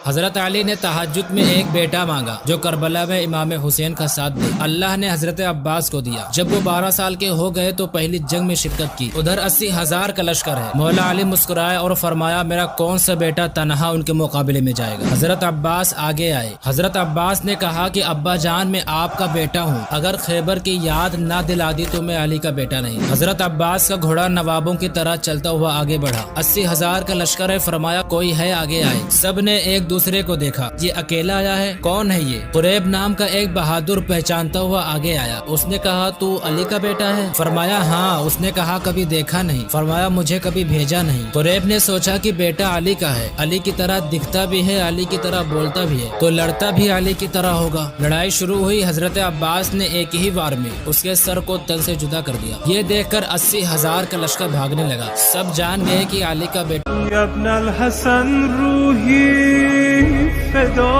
حضرت علی نے تہجد میں ایک بیٹا مانگا جو کربلا میں امام حسین کا ساتھ دے۔ اللہ نے حضرت عباس کو دیا۔ جب وہ 12 سال کے ہو گئے تو پہلی جنگ میں شرکت کی۔ ادھر 80,000 کا لشکر ہے۔ مولا علی مسکرائے اور فرمایا میرا کون سا بیٹا تنہا ان کے مقابلے میں جائے گا۔ حضرت عباس آگے آئے۔ حضرت عباس نے کہا کہ ابا جان میں آپ کا بیٹا ہوں، اگر خیبر کی یاد نہ دلا دی تو میں علی کا بیٹا نہیں۔ حضرت عباس کا گھوڑا نوابوں کی طرح چلتا ہوا آگے بڑھا۔ 80,000 کا لشکر ہے، فرمایا کوئی ہے آگے آئے۔ سب نے ایک دوسرے کو دیکھا، یہ اکیلا آیا ہے، کون ہے یہ؟ قریب نام کا ایک بہادر پہچانتا ہوا آگے آیا۔ اس نے کہا تو علی کا بیٹا ہے؟ فرمایا ہاں۔ اس نے کہا کبھی دیکھا نہیں۔ فرمایا مجھے کبھی بھیجا نہیں۔ قریب نے سوچا کہ بیٹا علی کا ہے، علی کی طرح دکھتا بھی ہے، علی کی طرح بولتا بھی ہے، تو لڑتا بھی علی کی طرح ہوگا۔ لڑائی شروع ہوئی۔ حضرت عباس نے ایک ہی وار میں اس کے سر کو تن سے جدا کر دیا۔ یہ دیکھ کر 80,000 کا لشکر بھاگنے لگا۔ سب جان گئے کہ علی کا بیٹا یا ابن الحسن روحی فدا